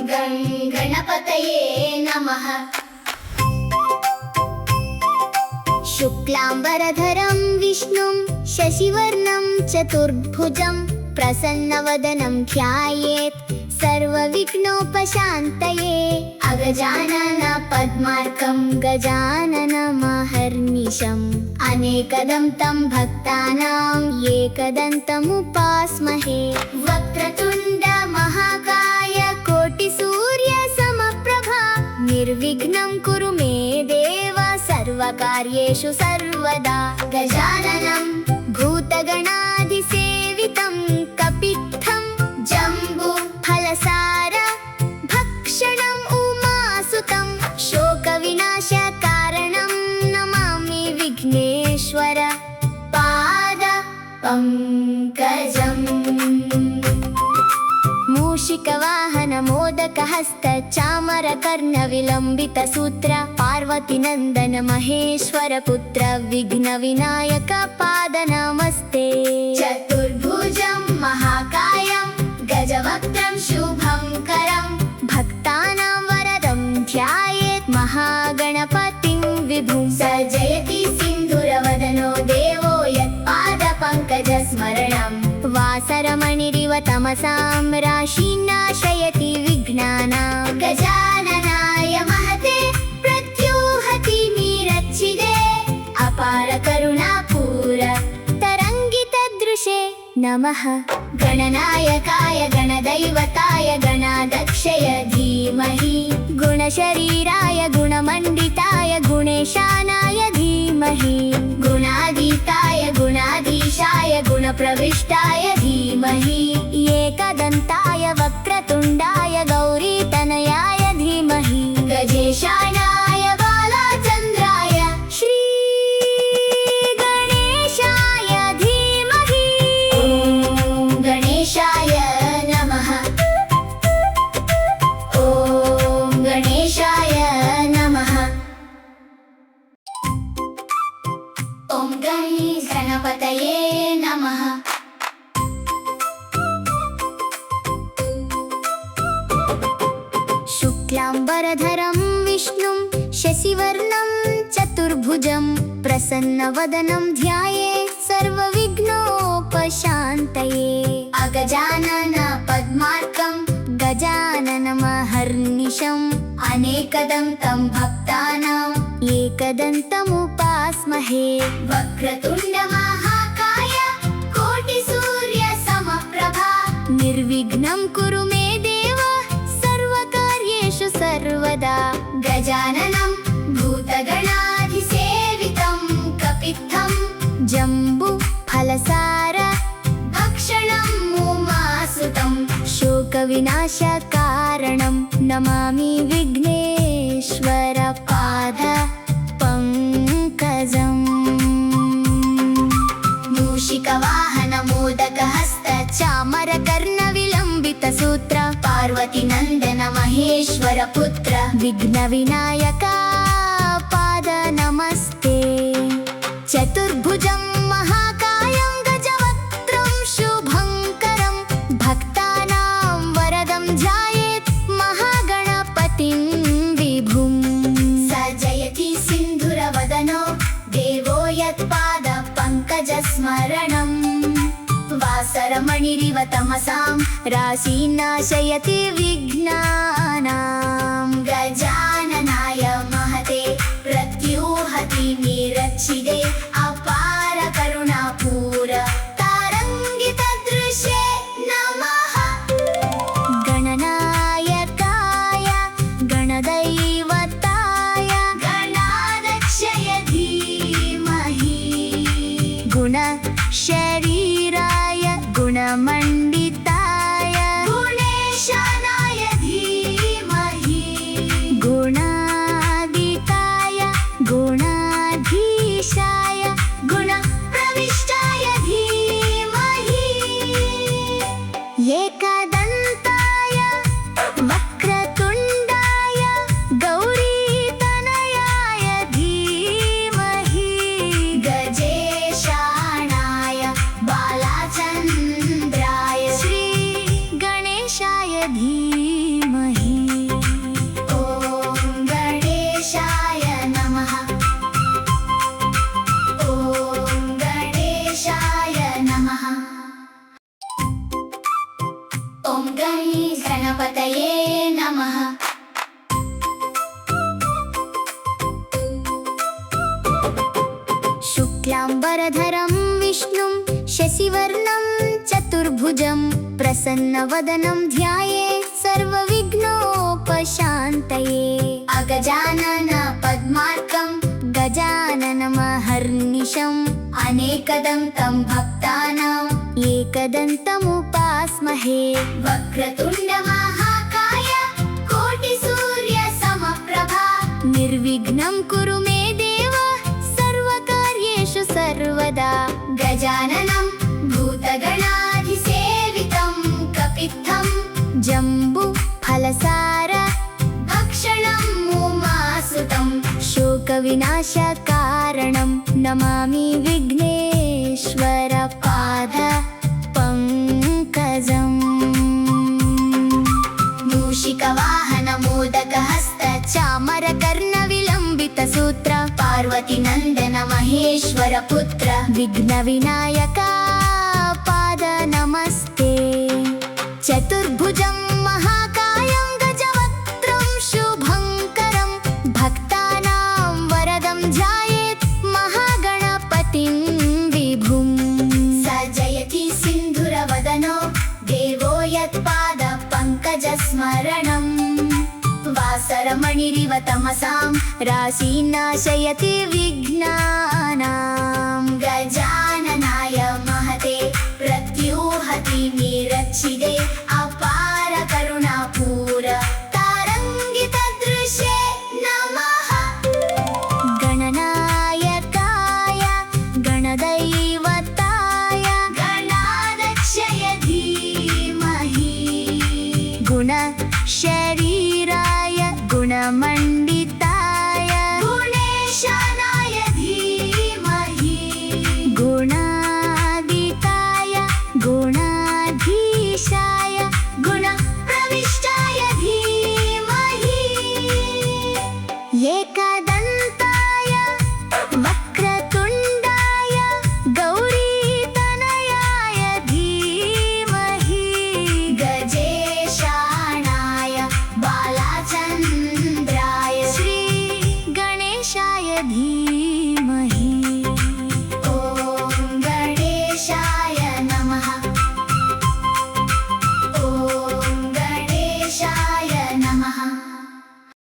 गं गणपतये नमः। शुक्लाम्बरधरं विष्णुं शशिवर्णं चतुर्भुजं प्रसन्नवदनं ध्यायेत् सर्वविघ्नोपशान्तये। अगजानन पद्मार्कं गजाननमहर्निशम् अनेकदं तं भक्तानां एकदन्तमुपास्महे। वक्रतुण्ड महाकाय कोटिसूर्यसमप्रभा निर्विघ्नं कुरु मे देव सर्वकार्येषु सर्वदा। गजाननं भूतगणाधिसेवितं कपित्थं जम्बूफलसार भक्षणम् उमासुतं शोकविनाशकारणं नमामि विघ्नेश्वर पाद पंकजम्। मूषिकवाहन मोदकहस्त चामर कर्णविलम्बित सूत्र पार्वतीनन्दन महेश्वर पुत्र विघ्नविनायक पाद नमस्ते। चतुर्भुजं महाकायं गजवक्त्रं शुभंकरं भक्तानां वरदं ध्यायेत् महागणपतिं विभुं। स जयति सिन्धुरवदनो देवो यत्पादपङ्कजस्मरणं वासरमणिरिव तमसां राशिनाशयति विघ्नानां। गजाननाय महते प्रत्युहति मीरच्छिदे अपार करुणापूर तरङ्गितदृशे नमः। गणनायकाय गणदैवताय गणाध्यक्षय धीमहि गुणशरीराय गुणमण्डिताय गुणेशानाय धीमहि गुणातीताय गुणाधीशाय गुणप्रविष्टाय धीमहि एकदन्ताय वक्रतुण्डाय गौरीतनयाय धीमहि गजेशानाय बालचन्द्राय श्री गणेशाय धीमहि। ॐ गणेशाय नमः। ॐ गणेशाय नमः। ॐ गं गणपतये नमः। शुक्लाम्बरधरं विष्णुं शशिवर्णं चतुर्भुजं प्रसन्नवदनं ध्यायेत् सर्वविघ्नोपशान्तये। अगजानन पद्मार्कं गजाननमहर्निशम् अनेकदं तं भक्तानां एकदन्तमुपास्महे। वक्रतुण्ड महाकाय कोटिसूर्यसमप्रभा निर्विघ्नं कुरु मे देव सर्वकार्येषु सर्वदा। गजाननं भूतगणाधिसेवितं कपित्थं जम्बूफलसार भक्षणम् उमासुतं शोकविनाशकारणं नमामि विघ्नेश्वर पाद पंकजम्। मूषिकवाहन मोदकहस्त चामर कर्णविलम्बित सूत्र पार्वतीनन्दन महेश्वर पुत्र विघ्नविनायक पाद नमस्ते। चतुर्भुजं महाकायं गजवक्त्रं शुभंकरं भक्तानां वरदं ध्यायेत् महागणपतिं विभुं। स जयति सिन्धुरवदनो देवो यत्पादपङ्कजस्मरणं वासरमणिरिव तमसां राशिनाशयति विघ्नानां। गजाननाय महते प्रत्युहति मीरच्छिदे अपार करुणापूर तरङ्गितदृशे नमः। गणनायकाय गणदैवताय गणाध्यक्षय धीमहि गुणशरीराय गुणमण्डिताय गुणेशानाय धीमहि गुणातीताय गुणाधीशाय गुणप्रविष्टाय धीमहि एकदन्ताय वक्रतुण्डाय गौरीतनयाय धीमहि गजेशानाय बालचन्द्राय श्री गणेशाय धीमहि। ॐ गणपतये नमः। शुक्लाम्बरधरं विष्णुं शशिवर्णं चतुर्भुजं प्रसन्नवदनं ध्यायेत् सर्वविघ्नोपशान्तये। अगजानन पद्मार्कं गजाननमहर्निशम् अनेकदन्तं भक्तानाम् एकदन्तमुपास्महे। वक्रतुण्ड महाकाय कोटिसूर्यसमप्रभा निर्विघ्नं कुरु मे देव सर्वकार्येषु सर्वदा। गजाननं भूतगणाधिसेवितं कपित्थं जम्बुफलसार भक्षणं उमासुतं शोकविनाशकारणं नमामि विघ्नेश्वर पाद पंकजम्। मूषिकवाहनमोदकहस्त चामरकर्णविलम्बितसूत्र पार्वतीनन्दन महेश्वर पुत्र विघ्नविनायका पाद नमस्ते। चतुर्भुजं महाकायं गजवक्त्रं शुभङ्करं भक्तानां वरदं ध्यायेत् महागणपतिं विभुं। स जयति सिन्धुरवदनो देवो यत्पाद पङ्कजस्मरणम्। वासरमणिरिव तमसां राशीनाशयति विघ्नानां। गजाननाय महते प्रत्यूहति निरक्षिते अपार करुणापूर तारङ्गितदृशे नमः। गणनायकाय गणदैवताय गणाध्यक्षय धीमहि गुणशः